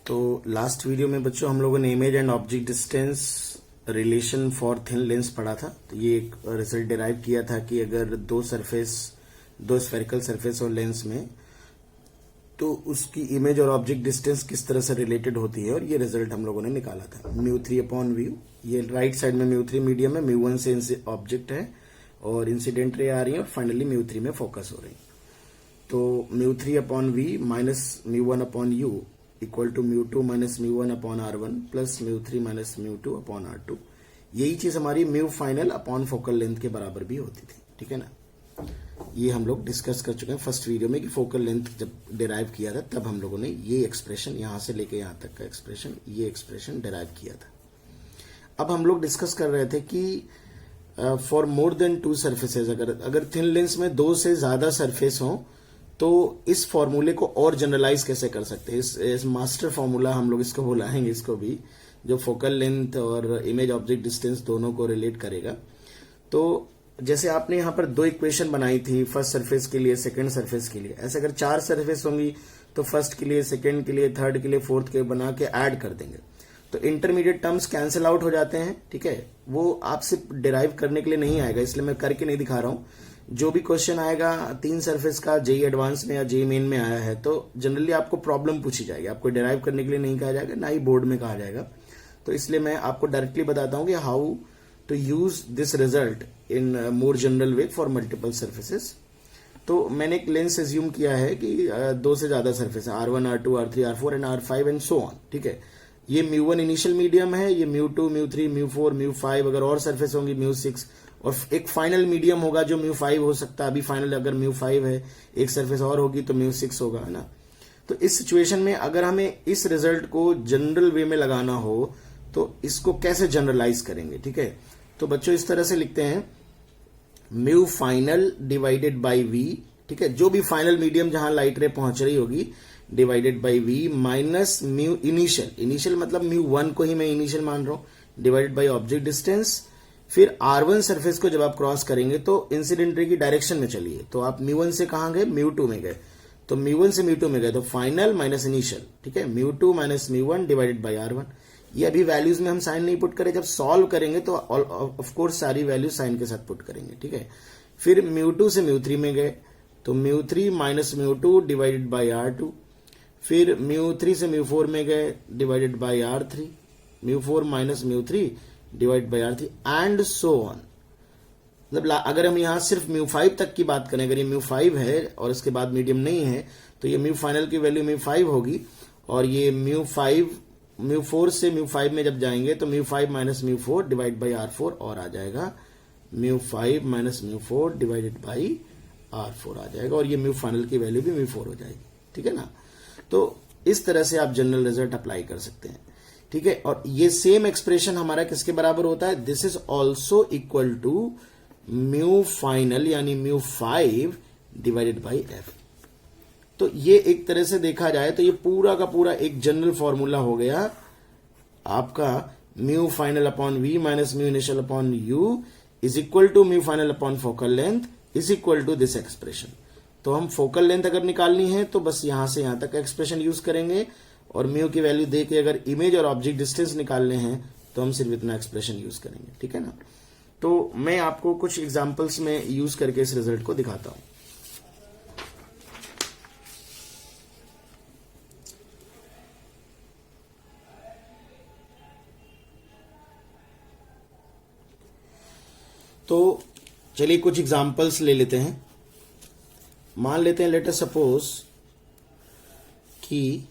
तो last video में बच्चों हम लोगों ने image and object distance relation for thin lens पढ़ा था। तो ये एक रिजल्ट डिराइव किया था कि अगर दो स्फेरिकल सरफेस और लेंस में तो उसकी इमेज और ऑब्जेक्ट डिस्टेंस किस तरह से रिलेटेड होती है, और ये रिजल्ट हम लोगों ने निकाला था। μ3/μ, ये राइट साइड में μ3 मीडियम है, μ1 से ऑब्जेक्ट है और इंसिडेंट रे आ रही है और फाइनली μ3 में फोकस हो रही है। तो μ3/v minus μ1/u equal to μ2 minus μ1/r1 plus μ3 minus μ2/r2। यही चीज हमारी mu final upon focal length के बराबर भी होती थी, ठीक है ना। ये हम लोग डिस्कस कर चुके हैं फर्स्ट वीडियो में कि फोकल लेंथ जब डिराइव किया था तब हम लोगों ने ये एक्सप्रेशन यहां से लेके यहां तक का एक्सप्रेशन, ये एक्सप्रेशन डिराइव किया था। अब हम लोग डिस्कस कर रहे थे कि for more than two surfaces, अगर थिन लेंस में दो से ज्यादा सरफेस हो तो इस फॉर्मूले को और जनरलाइज कैसे कर सकते हैं। इस मास्टर फॉर्मूला हम लोग इसको बुलाएंगे, इसको भी, जो फोकल लेंथ और इमेज ऑब्जेक्ट डिस्टेंस दोनों को रिलेट करेगा। तो जैसे आपने यहां पर दो इक्वेशन बनाई थी, फर्स्ट सरफेस के लिए, सेकंड सरफेस के लिए। ऐसे अगर चार सरफेस होंगी तो फर्स्ट के लिए, सेकंड के लिए, थर्ड के लिए, फोर्थ के बना के ऐड कर देंगे तो इंटरमीडिएट टर्म्स कैंसिल आउट हो जाते हैं, ठीक है। वो आपसे डिराइव करने के लिए नहीं आएगा, इसलिए मैं करके नहीं दिखा रहा हूं। जो भी क्वेश्चन आएगा तीन सरफेस का जेई एडवांस में या जेई मेन में आया है तो जनरली आपको प्रॉब्लम पूछी जाएगी, आपको डिराइव करने के लिए नहीं कहा जाएगा, ना ही बोर्ड में कहा जाएगा। तो इसलिए मैं आपको डायरेक्टली बताता हूं कि how to use this result in more general way for multiple surfaces. तो मैंने एक लेंस एज्यूम किया है कि दो से ज्यादा सर्फेस है, R1, R2, R3, R4 and R5 and so on, ठीक है। ये μ1 इनिशियल मीडियम है, ये μ2, μ3, μ4, μ5 अगर और सरफेस होंगी μ6, और एक फाइनल मीडियम होगा जो μ5 हो सकता है। अभी फाइनल अगर μ5 है, एक सरफेस और होगी तो μ6 होगा, है ना। तो इस सिचुएशन में अगर हमें इस रिजल्ट को जनरल वे में लगाना हो तो इसको कैसे जनरलाइज करेंगे, ठीक है। तो बच्चों इस तरह से लिखते हैं mu final divided by v, ठीक है, जो भी फाइनल मीडियम जहां लाइट रे पहुंच रही होगी, divided by v minus mu initial मतलब μ1 को ही मैं इनिशियल मान रहा हूं, डिवाइडेड बाई ऑब्जेक्ट डिस्टेंस। फिर R1 सरफेस को जब आप क्रॉस करेंगे तो इंसिडेंट रे की डायरेक्शन में चलिए, तो आप μ1 से कहां गए, μ2 में गए, तो μ1 से μ2 में गए तो फाइनल माइनस इनिशियल, ठीक है, μ2 माइनस μ1 डिवाइडेड बाई R1। ये अभी वैल्यूज में हम साइन नहीं पुट करें, जब सॉल्व करेंगे तो ऑफ कोर्स सारी वैल्यू साइन के साथ पुट करेंगे, ठीक है। फिर μ2 से μ3 में गए तो μ3 माइनस μ2 डिवाइडेड बाई R2। फिर μ3 से μ4 में गए divided by R3, μ4 minus μ3 divide by R3 and so on. मतलब अगर हम यहां सिर्फ μ5 तक की बात करें, अगर ये μ5 है और इसके बाद मीडियम नहीं है तो ये म्यू फाइनल की वैल्यू μ5 होगी, और ये μ4 से μ5 में जब जाएंगे तो μ5 माइनस μ4 डिवाइड बाई R4 और आ जाएगा, μ5 माइनस μ4 डिवाइडेड बाई R4 आ जाएगा, और ये म्यू फाइनल की वैल्यू भी μ4 हो जाएगी, ठीक है ना। तो इस तरह से आप जनरल रिजल्ट अप्लाई कर सकते हैं, ठीक है। और ये सेम एक्सप्रेशन हमारा किसके बराबर होता है, this is also equal to mu final यानी μ5 डिवाइडेड बाई f। तो ये एक तरह से देखा जाए तो ये पूरा का पूरा एक जनरल फॉर्मूला हो गया आपका, mu final upon v minus mu initial upon u is equal to mu final upon focal length is equal to this expression. तो हम फोकल लेंथ अगर निकालनी है तो बस यहां से यहां तक का एक्सप्रेशन यूज करेंगे, और म्यू की वैल्यू दे के अगर इमेज और ऑब्जेक्ट डिस्टेंस निकालने हैं तो हम सिर्फ इतना एक्सप्रेशन यूज करेंगे, ठीक है ना। तो मैं आपको कुछ एग्जांपल्स में यूज करके इस रिजल्ट को दिखाता हूं। तो चलिए कुछ एग्जांपल्स ले लेते हैं। मान लेते हैं, लेट अस सपोज कि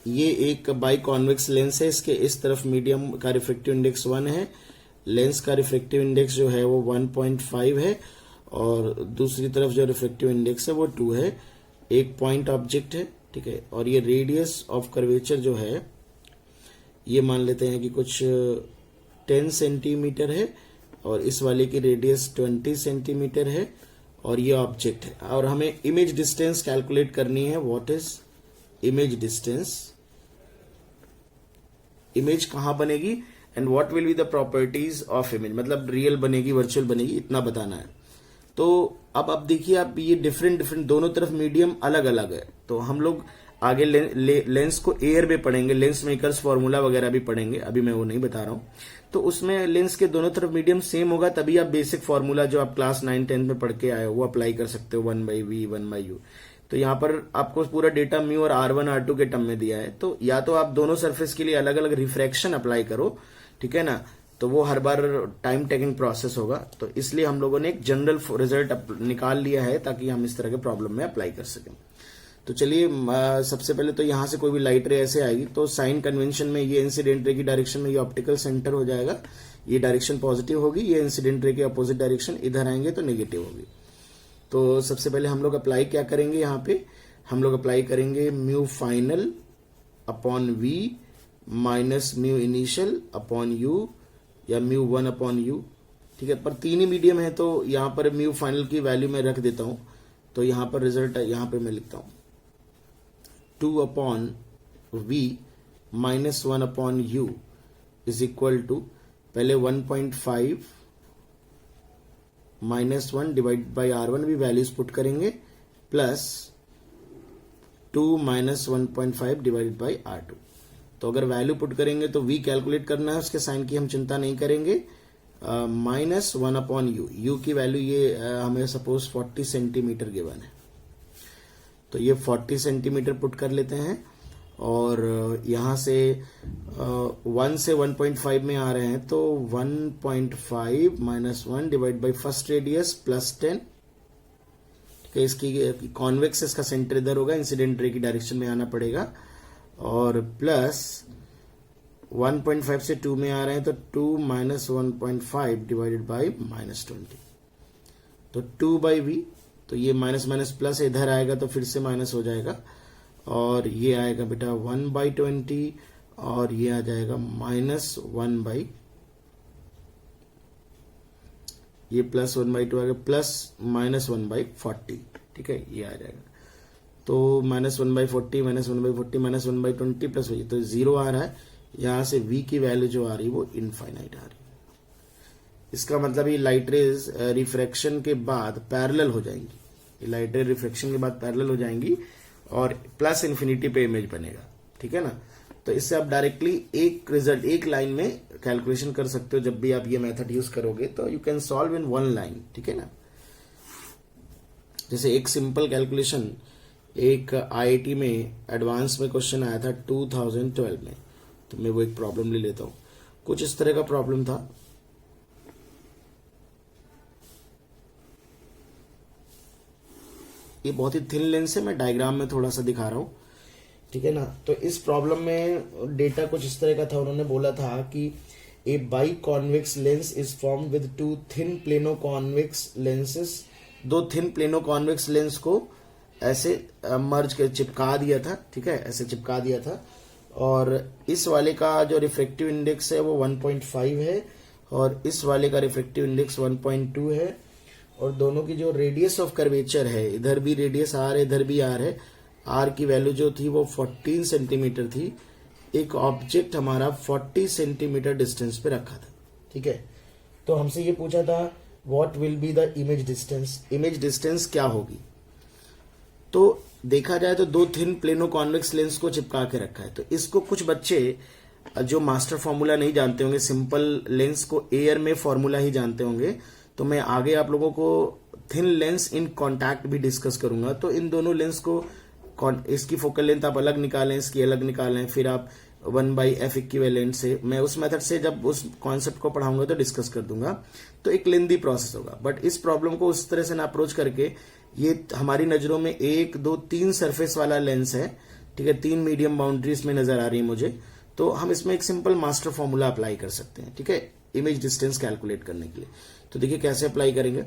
ये एक बाई कॉन्वेक्स लेंस है, इसके इस तरफ मीडियम का रिफ्रेक्टिव इंडेक्स 1 है, लेंस का रिफ्रेक्टिव इंडेक्स जो है वो 1.5 है, और दूसरी तरफ जो रिफ्रेक्टिव इंडेक्स है वो 2 है। एक पॉइंट ऑब्जेक्ट है, ठीक है, और ये रेडियस ऑफ कर्वेचर जो है ये मान लेते हैं कि कुछ 10 सेंटीमीटर है, और इस वाले की रेडियस 20 सेंटीमीटर है, और ये ऑब्जेक्ट है। और हमें इमेज डिस्टेंस कैलकुलेट करनी है। What is image distance, image कहां बनेगी, and what will be the properties of image, मतलब रियल बनेगी, वर्चुअल बनेगी, इतना बताना है। तो अब देखिए आप, ये डिफरेंट दोनों तरफ मीडियम अलग अलग है, तो हम लोग आगे लेंस को एयर में पढ़ेंगे, लेंस मेकर्स फॉर्मूला वगैरह भी पढ़ेंगे, अभी मैं वो नहीं बता रहा हूं। तो उसमें लेंस के दोनों तरफ मीडियम सेम होगा, तभी आप बेसिक फॉर्मूला जो आप क्लास 9-10 में पढ़ के आए हो वो अप्लाई कर सकते हो, 1/v 1/u। तो यहाँ पर आपको पूरा डेटा म्यू और R1 R2 के टर्म में दिया है, तो या तो आप दोनों सरफेस के लिए अलग अलग रिफ्रैक्शन अप्लाई करो, ठीक है ना, तो वो हर बार टाइम टेकिंग प्रोसेस होगा। तो इसलिए हम लोगों ने एक जनरल रिजल्ट निकाल लिया है ताकि हम इस तरह के प्रॉब्लम में अप्लाई कर सकें। तो चलिए सबसे पहले तो यहां से कोई भी लाइट रे ऐसे आएगी तो साइन कन्वेंशन में ये इंसिडेंट रे की डायरेक्शन में ये ऑप्टिकल सेंटर हो जाएगा, ये डायरेक्शन पॉजिटिव होगी, ये इंसिडेंट रे के अपोजिट डायरेक्शन इधर आएंगे तो नेगेटिव होगी। तो सबसे पहले हम लोग अप्लाई क्या करेंगे, यहाँ पे हम लोग अप्लाई करेंगे mu final upon v minus mu initial upon u या म्यू 1 अपॉन यू, ठीक है। पर तीन ही मीडियम है तो यहाँ पर म्यू फाइनल की वैल्यू मैं रख देता हूं, तो यहाँ पर रिजल्ट यहाँ पे मैं लिखता हूं 2 upon v minus 1 upon u is equal to पहले 1.5 माइनस 1 डिवाइड बाई R1 भी वैल्यूज पुट करेंगे plus 2 minus 1.5 divided by R2। तो अगर वैल्यू पुट करेंगे तो v कैलकुलेट करना है, उसके साइन की हम चिंता नहीं करेंगे। माइनस 1 अपॉन यू की वैल्यू ये हमें सपोज 40 सेंटीमीटर गिवन है, तो ये 40 सेंटीमीटर पुट कर लेते हैं और यहां से 1 से 1.5 में आ रहे हैं तो 1.5 minus 1 divide by first radius plus 10, ठीक है। इसकी कॉन्वेक्स इसका सेंटर इधर होगा, इंसिडेंट रे की डायरेक्शन में आना पड़ेगा, और प्लस 1.5 से 2 में आ रहे हैं तो 2 माइनस 1.5 डिवाइडेड बाई माइनस 20, तो 2/v, तो ये माइनस माइनस प्लस इधर आएगा तो फिर से माइनस हो जाएगा, और ये आएगा बेटा 1/20 और ये आ जाएगा माइनस 1/, ये प्लस 1/2 आ गया प्लस माइनस 1/40, ठीक है, ये आ जाएगा। तो माइनस 1/40 माइनस 1/40 माइनस 1/20 प्लस वही, तो 0 आ रहा है। यहां से v की वैल्यू जो आ रही है वो इनफाइनाइट आ रही है। इसका मतलब ये लाइट रेज रिफ्रैक्शन के बाद पैरेलल हो जाएंगी, ये लाइट रे रिफ्रैक्शन के बाद पैरेलल हो जाएंगी और प्लस इन्फिनिटी पे इमेज बनेगा, ठीक है ना। तो इससे आप डायरेक्टली एक रिजल्ट एक लाइन में कैलकुलेशन कर सकते हो। जब भी आप ये मेथड यूज करोगे तो you can solve in one line, ठीक है ना। जैसे एक सिंपल कैलकुलेशन एक आईआईटी में एडवांस में क्वेश्चन आया था 2012 में, तो मैं वो एक प्रॉब्लम ले लेता हूं। कुछ इस तरह का प्रॉब्लम था, ये बहुत ही थिन लेंस है, मैं डायग्राम में थोड़ा सा दिखा रहा हूं, ठीक है ना। तो इस प्रॉब्लम में डेटा कुछ इस तरह का था, उन्होंने बोला था कि a biconvex lens is form with two thin plano convex lenses, दो थिन प्लेनो कॉन्वेक्स लेंस को ऐसे मर्ज कर चिपका दिया था, ठीक है, ऐसे चिपका दिया था, और इस वाले का जो रिफ्रैक्टिव इंडेक्स है वो 1.5 है और इस वाले का रिफ्रैक्टिव इंडेक्स 1.2 है, और दोनों की जो रेडियस ऑफ कर्वेचर है, इधर भी रेडियस आर है इधर भी आर है, आर की वैल्यू जो थी वो 14 सेंटीमीटर थी। एक ऑब्जेक्ट हमारा 40 सेंटीमीटर डिस्टेंस पे रखा था, ठीक है। तो हमसे ये पूछा था what will be the image distance, image distance क्या होगी। तो देखा जाए तो दो थिन प्लेनो कॉन्वेक्स लेंस को चिपका के रखा है, तो इसको कुछ बच्चे जो मास्टर फॉर्मूला नहीं जानते होंगे, सिंपल लेंस को एयर में फॉर्मूला ही जानते होंगे, तो मैं आगे आप लोगों को थिन लेंस इन कॉन्टैक्ट भी डिस्कस करूंगा। तो इन दोनों लेंस को इसकी फोकल लेंथ आप अलग निकालें, इसकी अलग निकालें, फिर आप 1/f इक्विवेलेंट से, मैं उस मेथड से जब उस कॉन्सेप्ट को पढ़ाऊंगा तो डिस्कस कर दूंगा, तो एक लेंदी प्रोसेस होगा। बट इस प्रॉब्लम को उस तरह से ना अप्रोच करके, ये हमारी नजरों में 1 2 3 सरफेस वाला लेंस है, ठीक है, 3 मीडियम बाउंड्रीज में नजर आ रही है मुझे, तो हम इसमें एक सिंपल मास्टर फॉर्मूला अप्लाई कर सकते हैं, ठीक है, इमेज डिस्टेंस कैलकुलेट करने के लिए। तो देखिए कैसे अप्लाई करेंगे।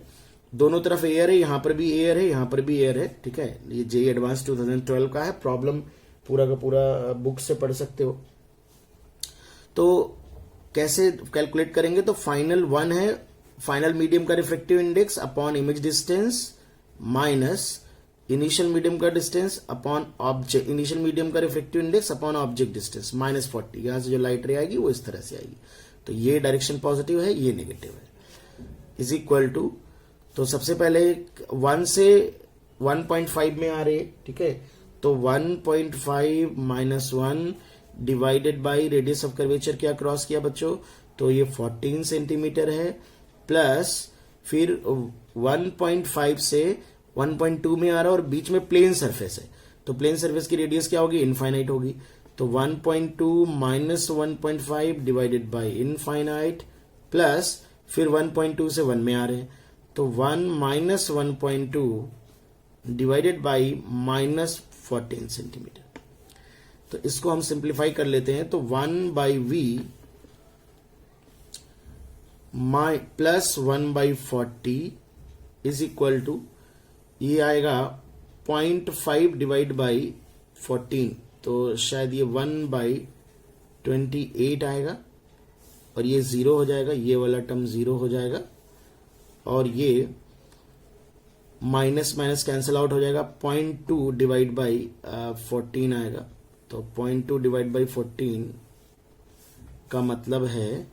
दोनों तरफ एयर है, यहां पर भी एयर है, यहां पर भी एयर है, ठीक है। ये जेईई एडवांस 2012 का है, प्रॉब्लम पूरा का पूरा बुक से पढ़ सकते हो। तो कैसे कैलकुलेट करेंगे, तो फाइनल 1 है, फाइनल मीडियम का refractive index upon image distance minus initial medium का distance upon object, initial medium का refractive index upon object distance minus 40। यहां से जो लाइट रे आएगी वो इस तरह से आएगी, तो ये डायरेक्शन पॉजिटिव है, ये नेगेटिव है, इज इक्वल टू, तो सबसे पहले 1 से 1.5 में आ रही है, ठीक है, तो 1.5 minus 1 divided by radius of curvature क्या क्रॉस किया बच्चों, तो ये 14 सेंटीमीटर है, प्लस फिर 1.5 से 1.2 में आ रहा है और बीच में प्लेन सरफेस है, तो प्लेन सरफेस की रेडियस क्या होगी, इनफाइनाइट होगी। तो 1.2 minus 1.5 divided by infinite, plus फिर 1.2 से 1 में आ रहे हैं, तो 1 minus 1.2 divided by minus 14 centimetre. तो इसको हम सिंप्लीफाई कर लेते हैं, तो 1 by v plus 1 by 40 is equal to, ये आएगा 0.5 डिवाइड बाई 14, तो शायद ये 1 बाई 28 आएगा, और ये 0 हो जाएगा, ये वाला टर्म 0 हो जाएगा, और ये माइनस माइनस कैंसिल आउट हो जाएगा, 0.2 डिवाइड बाई 14 आएगा, तो 0.2 डिवाइड बाई 14 का मतलब है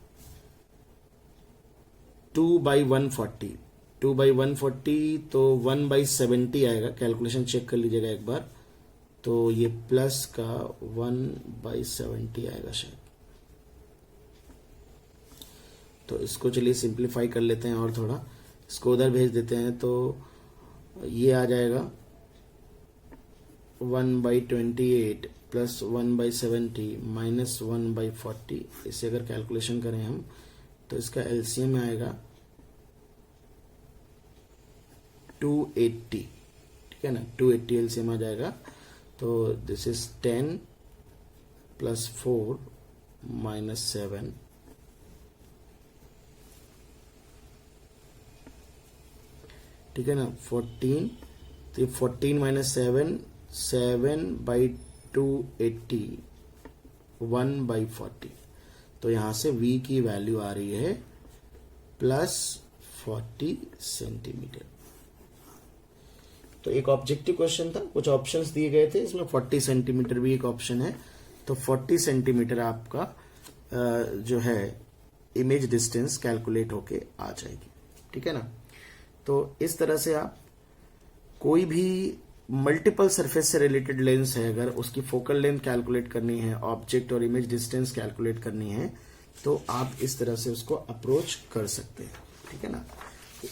2 बाई 140, 2 बाई 140 तो 1 बाई 70 आएगा, कैलकुलेशन चेक कर लीजिएगा एक बार, तो ये प्लस का 1 बाई 70 आएगा शायद। तो इसको चलिए सिंप्लीफाई कर लेते हैं और थोड़ा इसको उधर भेज देते हैं, तो ये आ जाएगा 1 by 28 plus 1 by 70 minus 1 by 40, इसे अगर कैलकुलेशन करें हम तो इसका एलसीएम आएगा 280, ठीक है ना, 280 एलसीएम आ जाएगा। तो दिस इज 10 प्लस 4 माइनस 7, ठीक है ना, 14, तो 14 माइनस 7, 7 बाई 280, 1 बाई 40, तो यहां से v की वैल्यू आ रही है प्लस 40 सेंटीमीटर। तो एक ऑब्जेक्टिव क्वेश्चन था, कुछ ऑप्शंस दिए गए थे, इसमें 40 सेंटीमीटर भी एक ऑप्शन है, तो 40 सेंटीमीटर आपका जो है इमेज डिस्टेंस कैलकुलेट होके आ जाएगी, ठीक है ना। तो इस तरह से आप कोई भी मल्टीपल सरफेस से रिलेटेड लेंस है, अगर उसकी फोकल लेंथ कैलकुलेट करनी है, ऑब्जेक्ट और इमेज डिस्टेंस कैलकुलेट करनी है, तो आप इस तरह से उसको अप्रोच कर सकते हैं, ठीक है ना।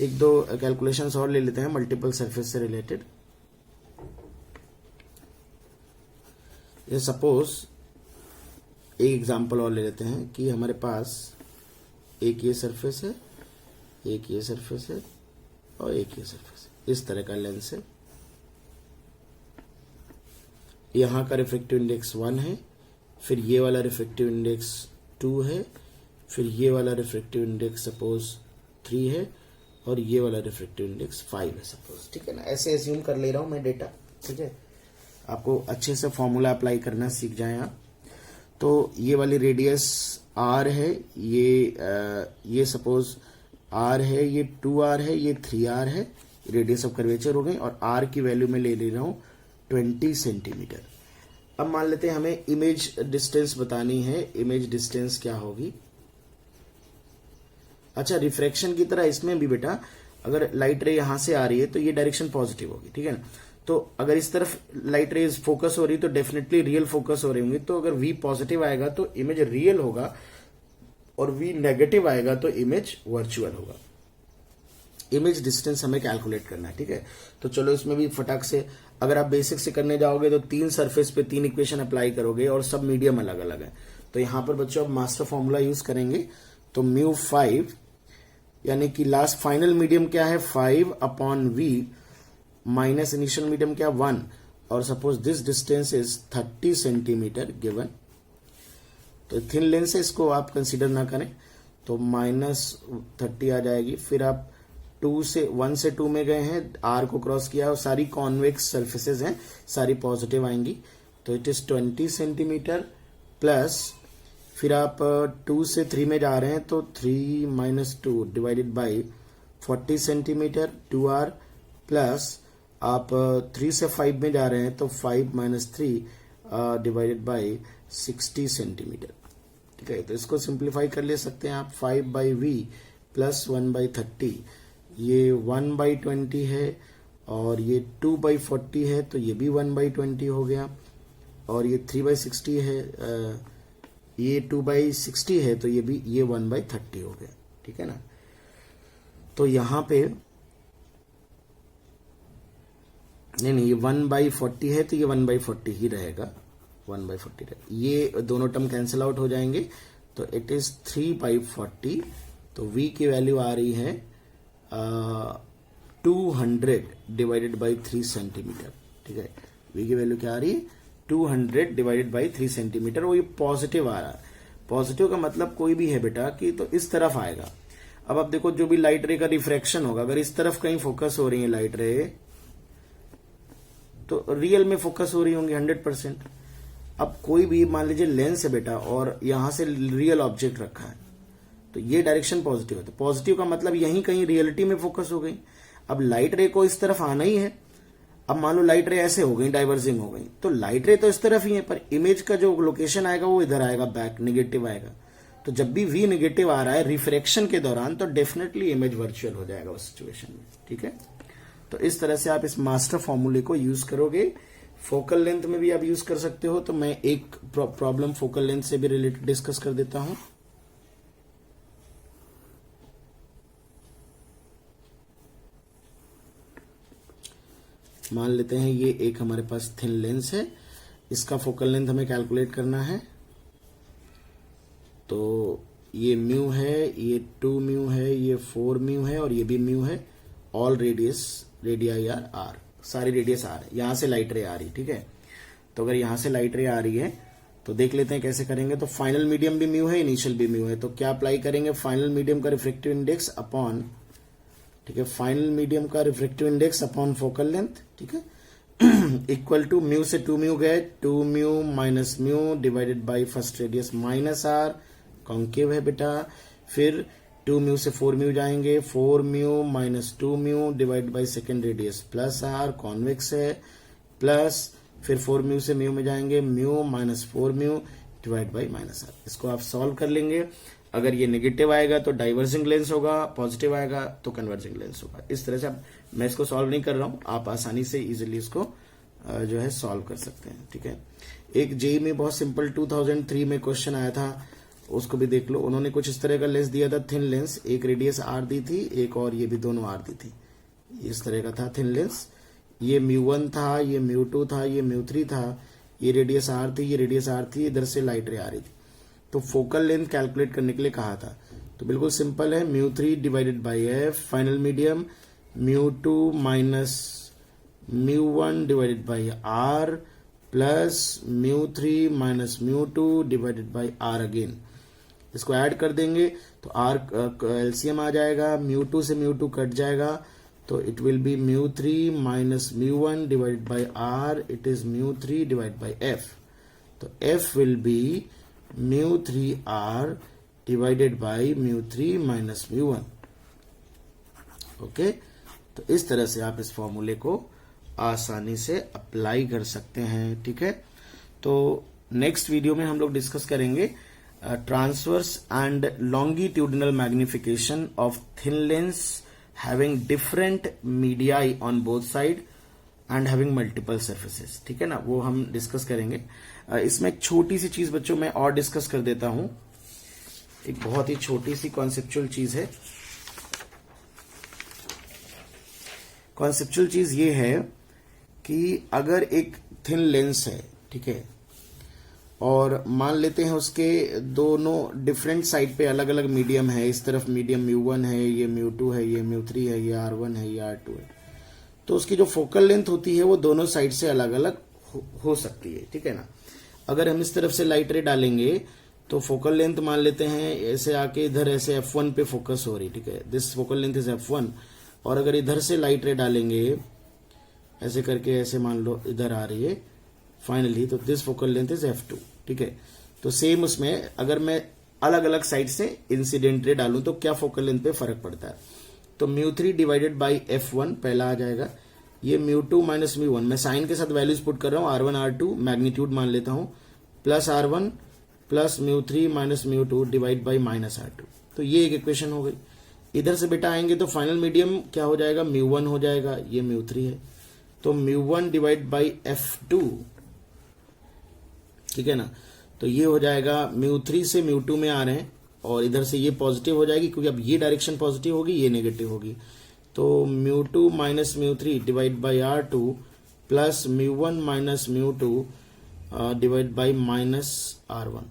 एक दो कैलकुलेशंस और ले लेते हैं मल्टीपल सरफेस से रिलेटेड। ये सपोज एक एग्जांपल और ले लेते हैं कि हमारे पास एक ये सरफेस है, एक ये सरफेस है और एक ये सरफेस, इस तरह का लेंस है। यहां का रिफ्रैक्टिव इंडेक्स 1 है, फिर ये वाला रिफ्रैक्टिव इंडेक्स 2 है, फिर ये वाला रिफ्रैक्टिव इंडेक्स सपोज 3 है, और ये वाला रिफ्रैक्टिव इंडेक्स 5 है सपोज, ठीक है ना। ऐसे एज्यूम कर ले रहा हूं मैं डेटा, ठीक है। आपको अच्छे से फॉर्मूला अप्लाई करना सीख जाएं आप। तो ये वाली रेडियस r है, ये सपोज r है, ये 2r है, ये 3r है, रेडियस ऑफ कर्वेचर हो गई, और r की वैल्यू मैं ले रहा हूं 20 सेंटीमीटर। अब मान लेते हैं हमें इमेज डिस्टेंस बतानी है, इमेज डिस्टेंस क्या होगी। अच्छा, रिफ्रैक्शन की तरह इसमें भी बेटा अगर लाइट रे यहां से आ रही है तो ये डायरेक्शन पॉजिटिव होगी, ठीक है ना। तो अगर इस तरफ लाइट रेज फोकस हो रही तो डेफिनेटली रियल फोकस हो रही होंगी, तो अगर v पॉजिटिव आएगा तो इमेज रियल होगा, और v नेगेटिव आएगा तो इमेज वर्चुअल होगा। इमेज डिस्टेंस हमें कैलकुलेट करना है, ठीक है। तो चलो इसमें भी फटाक से, अगर आप बेसिक से करने जाओगे तो 3 सरफेस पे 3 इक्वेशन अप्लाई करोगे और सब मीडियम अलग अलग है। तो यहां पर बच्चों आप मास्टर फॉर्मूला यूज करेंगे, तो μ5 यानी कि लास्ट फाइनल मीडियम क्या है 5 upon v minus initial medium क्या 1, और suppose this distance is 30 centimetre given. तो थिन लेंस है, इसको आप कंसीडर ना करें, तो -30 आ जाएगी। फिर आप 1 से 2 में गए हैं, r को क्रॉस किया और सारी कॉन्वेक्स सर्फेसेज हैं, सारी पॉजिटिव आएंगी, तो इट इज 20 सेंटीमीटर प्लस, फिर आप 2 से 3 में जा रहे हैं तो 3 minus 2 divided by 40 centimetre 2r, plus आप 3 से 5 में जा रहे हैं तो 5 माइनस 3 डिवाइडेड बाई 60 सेंटीमीटर, ठीक है। तो इसको सिंप्लीफाई कर ले सकते हैं आप, 5 बाई v प्लस 1 बाई 30, ये 1 बाई 20 है, और ये 2/40 है तो ये भी 1/20 हो गया, और ये 3/60 है, ये 2/60 है तो ये भी, ये 1/30 हो गया, ठीक है ना। तो यहां पे नहीं, ये 1/40 है तो ये 1/40 ही रहेगा, 1/40 रहेगा। ये दोनों टर्म कैंसिल आउट हो जाएंगे तो इट इज 3/40। तो v की वैल्यू आ रही है 200 डिवाइडेड बाई 3 सेंटीमीटर, ठीक है। v की वैल्यू क्या आ रही है, 200 डिवाइडेड बाई 3 सेंटीमीटर। वो ये पॉजिटिव आ रहा है। पॉजिटिव का मतलब कोई भी है बेटा कि तो इस तरफ आएगा। अब आप देखो जो भी लाइट रे का रिफ्रैक्शन होगा, अगर इस तरफ कहीं फोकस हो रही है लाइट रे, तो रियल में फोकस हो रही होंगी 100%। अब कोई भी मान लीजिए लेंस है बेटा और यहां से रियल ऑब्जेक्ट रखा है, तो ये डायरेक्शन पॉजिटिव है। तो पॉजिटिव का मतलब यहीं कहीं रियलिटी में फोकस हो गई। अब लाइट रे को इस तरफ आना ही है। अब मान लो लाइट रे ऐसे हो गई, डाइवर्जिंग हो गई, तो लाइट रे तो इस तरफ ही है, पर इमेज का जो लोकेशन आएगा वो इधर आएगा, बैक नेगेटिव आएगा। तो जब भी v नेगेटिव आ रहा है रिफ्रैक्शन के दौरान, तो डेफिनेटली इमेज वर्चुअल हो जाएगा उस सिचुएशन में, ठीक है। तो इस तरह से आप इस मास्टर फॉर्मूले को यूज करोगे। फोकल लेंथ में भी आप यूज कर सकते हो। तो मैं एक प्रॉब्लम फोकल लेंथ से भी रिलेटेड डिस्कस कर देता हूं। मान लेते हैं ये एक हमारे पास थिन लेंस है, इसका फोकल लेंथ हमें कैलकुलेट करना है। तो ये म्यू है, ये 2 म्यू है, ये 4 म्यू है, और ये भी म्यू है। ऑल रेडियाई आर, सारी रेडियस आर है। यहां से लाइट रे आ रही, ठीक है। तो अगर यहां से लाइट रे आ रही है तो देख लेते हैं कैसे करेंगे। तो फाइनल मीडियम भी म्यू है, इनिशियल भी म्यू है। तो क्या अप्लाई करेंगे, फाइनल मीडियम का रिफ्रैक्टिव इंडेक्स अपॉन, ठीक है, फाइनल मीडियम का refractive index upon focal length, ठीक है, इक्वल टू म्यू से 2 म्यू गए, 2 mu minus mu divided by first radius minus r, concave है बेटा। फिर 2 म्यू से 4 म्यू जाएंगे, 4 mu minus 2 mu divide by second radius plus r, convex है, प्लस फिर 4 म्यू से म्यू में जाएंगे, mu minus 4 mu divide by minus r. इसको आप सॉल्व कर लेंगे। अगर ये नेगेटिव आएगा तो डाइवर्जिंग लेंस होगा, पॉजिटिव आएगा तो कन्वर्जिंग लेंस होगा। इस तरह से आप, मैं इसको सॉल्व नहीं कर रहा हूं, आप आसानी से इजिली इसको जो है सॉल्व कर सकते हैं, ठीक है। एक जेई में बहुत सिंपल 2003 में क्वेश्चन आया था, उसको भी देख लो। उन्होंने कुछ इस तरह का लेंस दिया था, थिन लेंस, एक रेडियस आर दी थी, एक और ये भी दोनों आर दी थी। इस तरह का था थिन लेंस। ये म्यू1 था, ये म्यू2 था, ये म्यू3 था, ये रेडियस आर थी, ये रेडियस आर थी, इधर से लाइट रे आ रही थी। तो फोकल लेंथ कैलकुलेट करने के लिए कहा था, तो बिल्कुल सिंपल है, म्यू3 divided by F, final medium म्यू2 minus म्यू1 divided by are, plus म्यू3 minus म्यू2 divided by are again. इसको ऐड कर देंगे तो आर एलसीएम आ जाएगा, म्यू2 से म्यू2 कट जाएगा, तो it will be म्यू3 minus म्यू1 divided by are, it is म्यू3 divide by F. तो F will be म्यू3 are divided by म्यू3 minus म्यू1। Okay, तो इस तरह से आप इस फॉर्मूले को आसानी से अप्लाई कर सकते हैं, ठीक है। तो नेक्स्ट वीडियो में हम लोग डिस्कस करेंगे transverse and longitudinal magnification of thin lens having different medii on both side and having multiple surfaces, ठीक है ना, वो हम डिस्कस करेंगे। इसमें एक छोटी सी चीज बच्चों मैं और डिस्कस कर देता हूं, एक बहुत ही छोटी सी कॉन्सेप्चुअल चीज है। कॉन्सेप्चुअल चीज ये है कि अगर एक थिन लेंस है, ठीक है, और मान लेते हैं उसके दोनों डिफरेंट साइड पे अलग अलग मीडियम है, इस तरफ मीडियम म्यू1 है, ये म्यू2 है, ये म्यू3 है, ये r1 है, ये r2 है, तो उसकी जो फोकल लेंथ होती है वो दोनों साइड से अलग अलग हो सकती है, ठीक है ना। अगर हम इस तरफ से लाइट रे डालेंगे तो फोकल लेंथ मान लेते हैं ऐसे आके इधर ऐसे f1 पे फोकस हो रही, ठीक है, this focal length is f1। और अगर इधर से लाइट रे डालेंगे ऐसे करके, ऐसे मान लो इधर आ रही है फाइनली, तो this focal length is f2, ठीक है। तो सेम उसमें अगर मैं अलग अलग साइड से इंसिडेंट रे डालूं तो क्या फोकल लेंथ पे फर्क पड़ता है। तो म्यू3 डिवाइडेड बाई f1 पहला आ जाएगा, ये म्यू2 माइनस म्यू1, मैं साइन के साथ वैल्यूज पुट कर रहा हूं, r1 r2 मैग्नीट्यूड मान लेता हूं, प्लस r1 प्लस म्यू3 minus mu two divide by minus r2। तो ये एक इक्वेशन हो गई। इधर से बेटा आएंगे तो फाइनल मीडियम क्या हो जाएगा, μ1 हो जाएगा, ये μ3 है, तो μ1 डिवाइड बाई f2, ठीक है ना। तो ये हो जाएगा μ3 से μ2 में आ रहे हैं और इधर से ये पॉजिटिव हो जाएगी क्योंकि अब ये डायरेक्शन पॉजिटिव होगी, ये नेगेटिव होगी। तो μ2 minus μ3 divide by r2 plus μ1 minus μ2 divide by minus r1।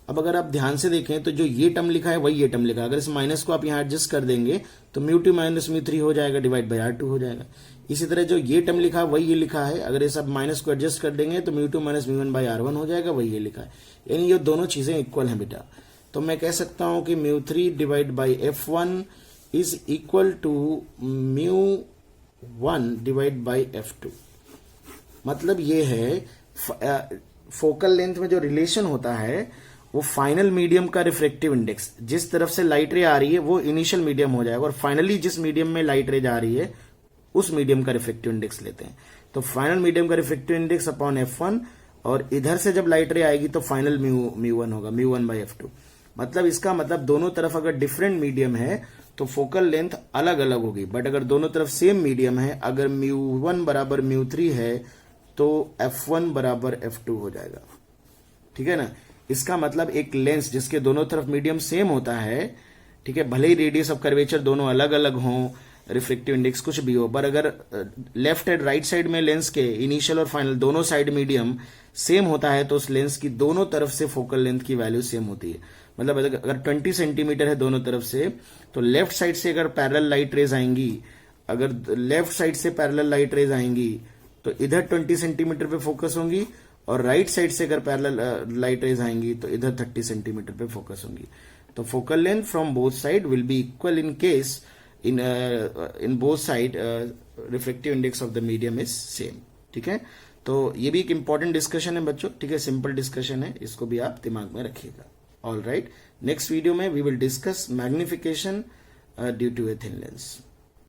अब अगर आप ध्यान से देखें तो जो ये टर्म लिखा है वही ये टर्म लिखा है, अगर इस माइनस को आप यहाँ एडजस्ट कर देंगे तो μ2 माइनस μ3 हो जाएगा डिवाइड बाई r2 हो जाएगा। इसी तरह जो ये टर्म लिखा है वही ये लिखा है, अगर इस आप माइनस को एडजस्ट कर देंगे तो μ2 माइनस μ1 बाई r1 हो जाएगा, वही ये लिखा है। यानी ये दोनों चीजें इक्वल हैं बेटा। तो मैं कह सकता हूं कि μ3 divide by f1 is equal to μ1 divide by f2। मतलब ये है फोकल लेंथ में जो रिलेशन होता है वो फाइनल मीडियम का रिफ्रेक्टिव इंडेक्स, जिस तरफ से लाइट रे आ रही है वो इनिशियल मीडियम हो जाएगा और फाइनली जिस मीडियम में लाइट रे जा रही है उस मीडियम का रिफ्रेक्टिव इंडेक्स लेते हैं। तो फाइनल मीडियम का रिफ्रेक्टिव इंडेक्स अपॉन f1, और इधर से जब लाइट रे आएगी तो फाइनल μ1 होगा, μ1 बाई f2। मतलब इसका मतलब दोनों तरफ अगर डिफरेंट मीडियम है तो फोकल लेंथ अलग अलग होगी, बट अगर दोनों तरफ सेम मीडियम है, अगर μ1 बराबर μ3 है तो f1 बराबर f2 हो जाएगा, ठीक है ना। इसका मतलब एक लेंस जिसके दोनों तरफ मीडियम सेम होता है, ठीक है, भले ही रेडियस ऑफ कर्वेचर दोनों अलग अलग हों, रिफ्लेक्टिव इंडेक्स कुछ भी हो, पर अगर लेफ्ट एंड राइट साइड में लेंस के इनिशियल और फाइनल दोनों साइड मीडियम सेम होता है तो उस लेंस की दोनों तरफ से फोकल लेंथ की वैल्यू सेम होती है। मतलब अगर 20 सेंटीमीटर है दोनों तरफ से तो लेफ्ट साइड से अगर पैरेलल लाइट रेज आएंगी, अगर लेफ्ट साइड से पैरेलल लाइट रेज आएंगी तो इधर 20 सेंटीमीटर पे फोकस होंगी, और राइट साइड से अगर पैरेलल लाइट रेज आएंगी तो इधर 30 सेंटीमीटर पे फोकस होंगी। तो focal length from both side will be equal in case in both side reflective index of the medium is same, ठीक है। तो ये भी एक इंपॉर्टेंट डिस्कशन है बच्चों, ठीक है, सिंपल डिस्कशन है, इसको भी आप दिमाग में रखिएगा। ऑल राइट, नेक्स्ट वीडियो में we will discuss magnification due to a thin lens.